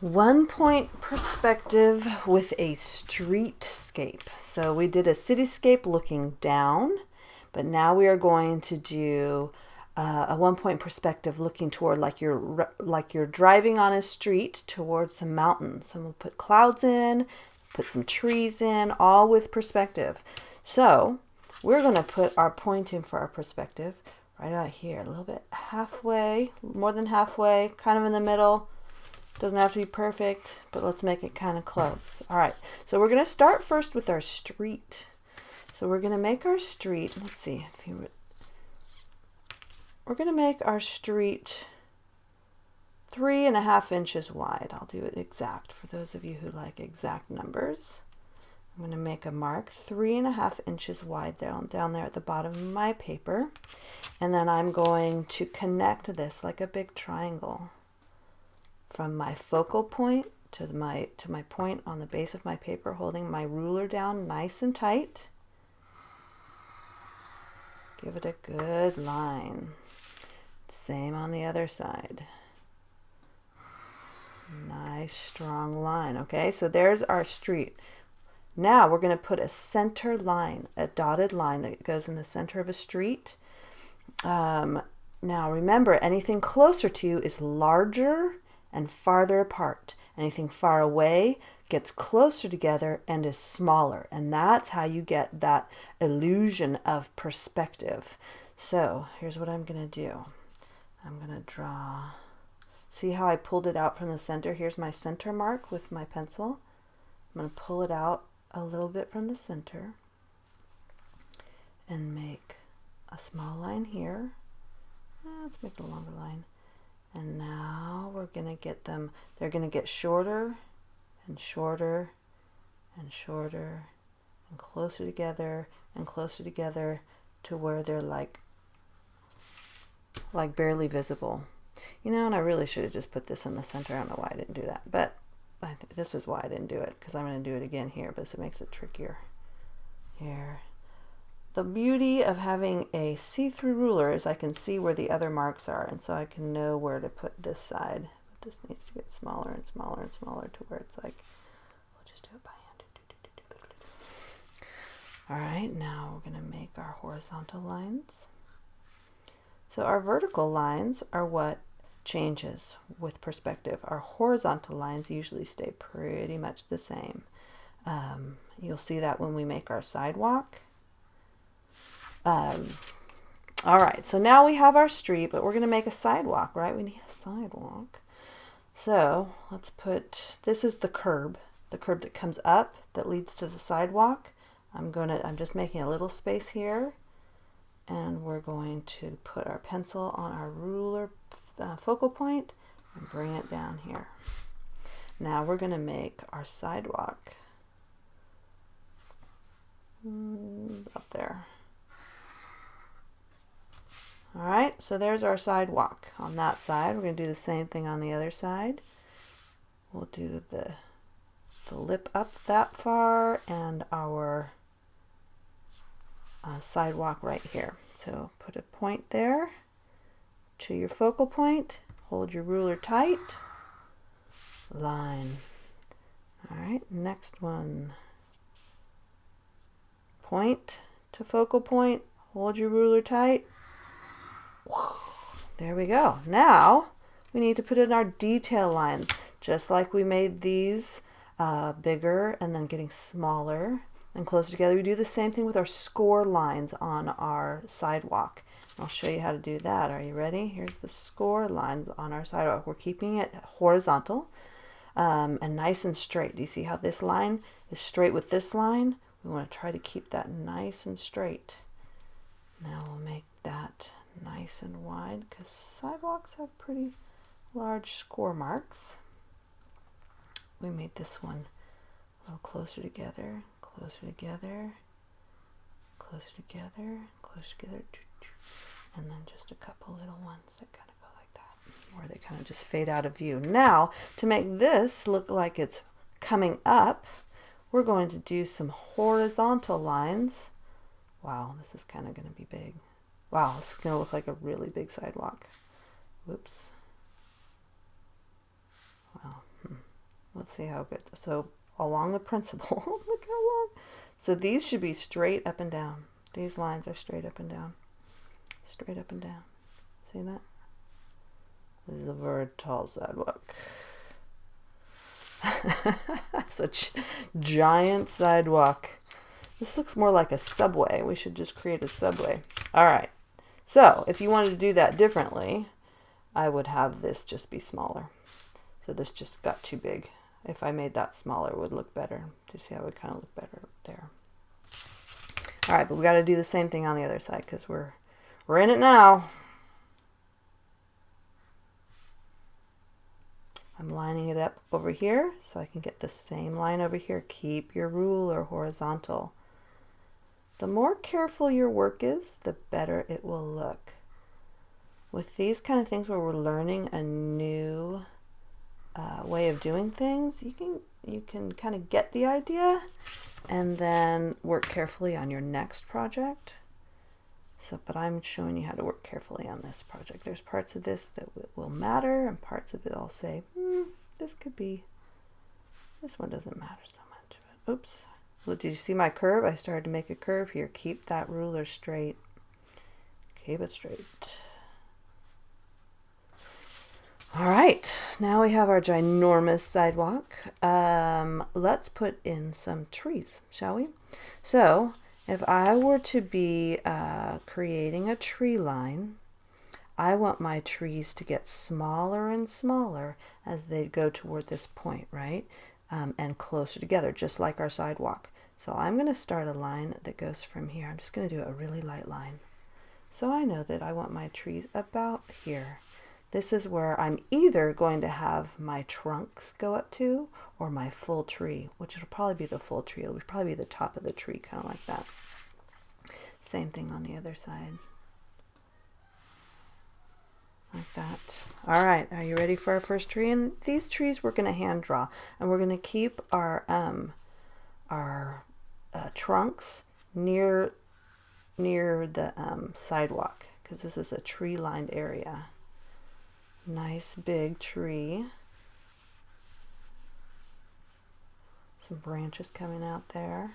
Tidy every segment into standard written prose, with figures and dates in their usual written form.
1 point perspective with a streetscape. So we did a cityscape looking down, but now we are going to do a 1 point perspective looking toward like you're driving on a street towards some mountains. And we'll put clouds in, put some trees in, all with perspective. So we're going to put our point in for our perspective right out here, a little bit halfway, more than halfway, kind of in the middle. Doesn't have to be perfect, but let's make it kind of close. All right, so we're going to start first with our street. So we're going to make our street, let's see, we're going to make our street 3.5 inches wide. I'll do it exact for those of you who like exact numbers. I'm going to make a mark 3.5 inches wide down there at the bottom of my paper. And then I'm going to connect this like a big triangle from my focal point to my point on the base of my paper, holding my ruler down nice and tight. Give it a good line. Same on the other side. Nice strong line. Okay, so there's our street. Now we're going to put a center line, a dotted line that goes in the center of a street. Now remember, anything closer to you is larger and farther apart. Anything far away gets closer together and is smaller. And that's how you get that illusion of perspective. So here's what I'm going to do. I'm going to draw, see how I pulled it out from the center? Here's my center mark with my pencil. I'm going to pull it out a little bit from the center and make a small line here. Let's make it a longer line. And now we're going to get them, they're going to get shorter and shorter and shorter and closer together to where they're like barely visible. You know, and I really should have just put this in the center. I don't know why I didn't do that, but this is why I didn't do it, because I'm going to do it again here, but it makes it trickier here. The beauty of having a see-through ruler is I can see where the other marks are, and so I can know where to put this side. But this needs to get smaller and smaller and smaller to where it's like, we'll just do it by hand. All right, now we're going to make our horizontal lines. So our vertical lines are what changes with perspective. Our horizontal lines usually stay pretty much the same. You'll see that when we make our sidewalk. All right, so now we have our street, but we're going to make a sidewalk, right? We need a sidewalk. So let's put, this is the curb that comes up that leads to the sidewalk. I'm just making a little space here, and we're going to put our pencil on our ruler focal point and bring it down here. Now we're going to make our sidewalk up there. All right, so there's our sidewalk on that side. We're going to do the same thing on the other side. We'll do the lip up that far and our sidewalk right here. So put a point there to your focal point. Hold your ruler tight. Line. All right, next one. Point to focal point. Hold your ruler tight. There we go. Now we need to put in our detail lines, just like we made these bigger and then getting smaller and closer together. We do the same thing with our score lines on our sidewalk. I'll show you how to do that. Are you ready? Here's the score lines on our sidewalk. We're keeping it horizontal and nice and straight. Do you see how this line is straight with this line? We want to try to keep that nice and straight. Now we'll make that nice and wide because sidewalks have pretty large score marks. We made this one a little closer together, closer together, closer together, closer together, and then just a couple little ones that kind of go like that, where they kind of just fade out of view. Now, to make this look like it's coming up, we're going to do some horizontal lines. Wow, this is kind of going to be big. Wow, this is going to look like a really big sidewalk. Whoops. Wow. Let's see how good. So along the principle, look how long. So these should be straight up and down. These lines are straight up and down. Straight up and down. See that? This is a very tall sidewalk. Such giant sidewalk. This looks more like a subway. We should just create a subway. All right. So if you wanted to do that differently, I would have this just be smaller. So this just got too big. If I made that smaller, it would look better. Do you see how it would kind of look better there? All right, but we got to do the same thing on the other side because we're in it now. I'm lining it up over here so I can get the same line over here. Keep your ruler horizontal. The more careful your work is, the better it will look. With these kind of things where we're learning a new way of doing things, you can kind of get the idea and then work carefully on your next project. So, but I'm showing you how to work carefully on this project. There's parts of this that will matter, and parts of it I'll say, this one doesn't matter so much. But, oops. Well, did you see my curve? I started to make a curve here. Keep that ruler straight. Keep it straight. All right, now we have our ginormous sidewalk. Let's put in some trees, shall we? So, if I were to be creating a tree line, I want my trees to get smaller and smaller as they go toward this point, right? And closer together, just like our sidewalk. So I'm going to start a line that goes from here. I'm just going to do a really light line. So I know that I want my trees about here. This is where I'm either going to have my trunks go up to or my full tree, which will probably be the full tree. It'll probably be the top of the tree, kind of like that. Same thing on the other side. Like that. All right, are you ready for our first tree? And these trees we're going to hand draw, and we're going to keep our trunks near the sidewalk because this is a tree-lined area. Nice big tree. Some branches coming out there.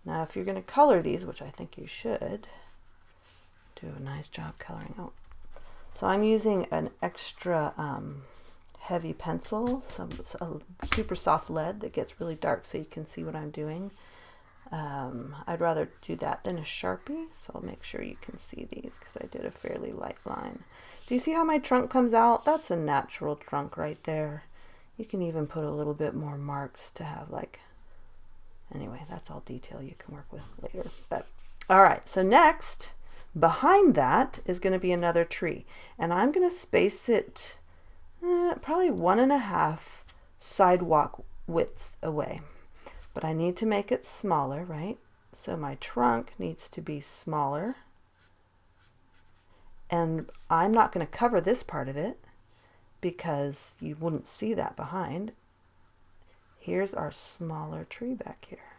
Now, if you're going to color these, which I think you should, do a nice job coloring. Oh. So I'm using an extra heavy pencil, a super soft lead that gets really dark so you can see what I'm doing. I'd rather do that than a Sharpie, so I'll make sure you can see these because I did a fairly light line. Do you see how my trunk comes out? That's a natural trunk right there. You can even put a little bit more marks to have anyway, that's all detail you can work with later. But all right, so next, behind that is going to be another tree, and I'm going to space it probably 1.5 sidewalk widths away. But I need to make it smaller, right? So my trunk needs to be smaller. And I'm not going to cover this part of it because you wouldn't see that behind. Here's our smaller tree back here.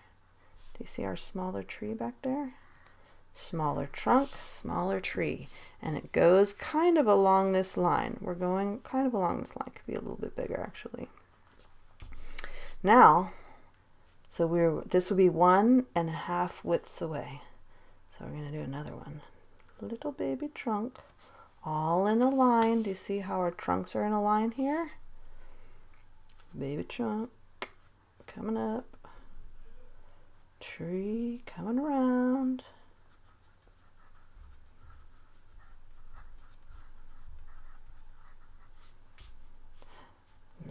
Do you see our smaller tree back there? Smaller trunk, smaller tree. And it goes kind of along this line. We're going kind of along this line. Could be a little bit bigger actually. Now, this will be 1.5 widths away. So we're going to do another one. Little baby trunk, all in a line. Do you see how our trunks are in a line here? Baby trunk coming up, tree coming around.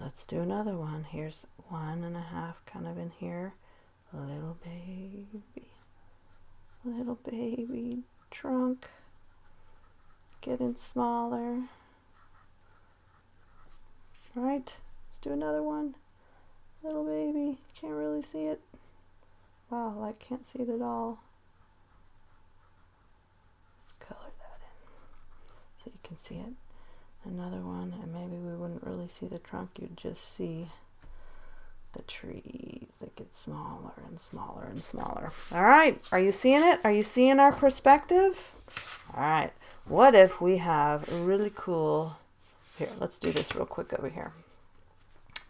Let's do another one. Here's 1.5 kind of in here. Little baby trunk getting smaller. All right, let's do another one. Little baby, can't really see it. Wow, I can't see it at all. Let's color that in so you can see it. Another one, and maybe we wouldn't really see the trunk, you'd just see the trees that get smaller and smaller and smaller. All right, are you seeing it? Are you seeing our perspective? All right, what if we have a really cool, here, let's do this real quick over here.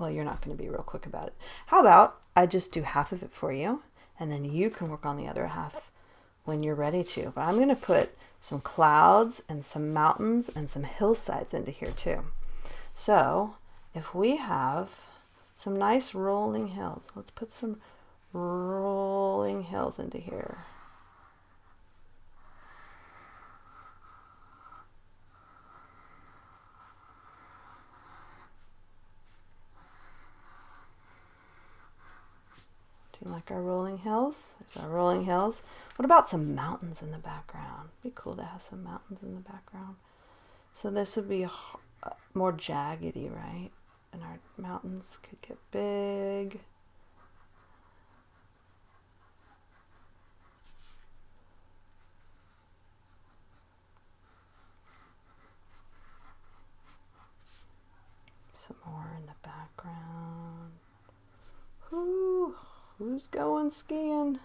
Well, you're not going to be real quick about it. How about I just do half of it for you, and then you can work on the other half when you're ready to. But I'm going to put some clouds and some mountains and some hillsides into here too. So if we have some nice rolling hills, let's put some rolling hills into here. Do you like our rolling hills? There's our rolling hills. What about some mountains in the background? It'd be cool to have some mountains in the background. So this would be more jaggedy, right? And our mountains could get big. Some more in the background. Whoo, who's going skiing?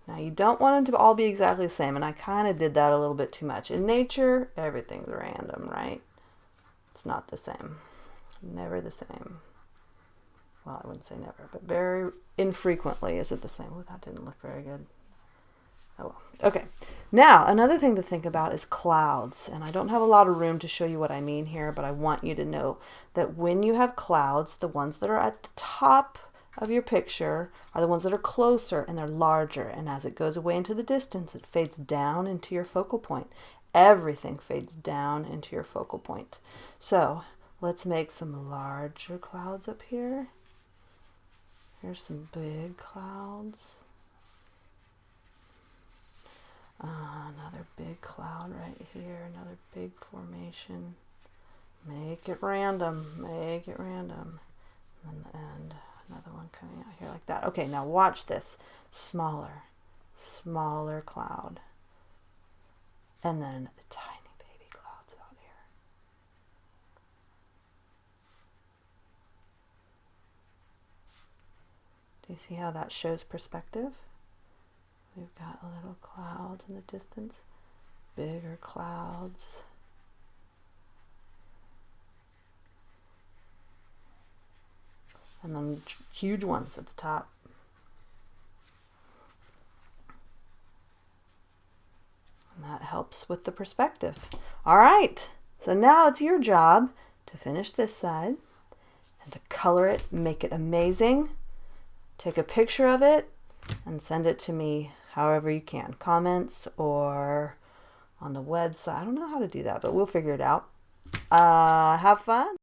Now you don't want them to all be exactly the same, and I kind of did that a little bit too much. In nature, everything's random, right? It's not the same. Never the same. Well, I wouldn't say never, but very infrequently is it the same. Oh, that didn't look very good. Oh well. Okay. Now, another thing to think about is clouds. And I don't have a lot of room to show you what I mean here, but I want you to know that when you have clouds, the ones that are at the top of your picture are the ones that are closer and they're larger. And as it goes away into the distance, it fades down into your focal point. Everything fades down into your focal point. So let's make some larger clouds up here. Here's some big clouds. Another big cloud right here, another big formation. Make it random, make it random. And then another one coming out here like that. Okay, now watch this. Smaller, smaller cloud. And then tiny baby clouds out here. Do you see how that shows perspective? We've got little clouds in the distance, bigger clouds. And then huge ones at the top. And that helps with the perspective. All right, so now it's your job to finish this side and to color it, make it amazing. Take a picture of it and send it to me however you can. Comments or on the website. I don't know how to do that, but we'll figure it out. Have fun.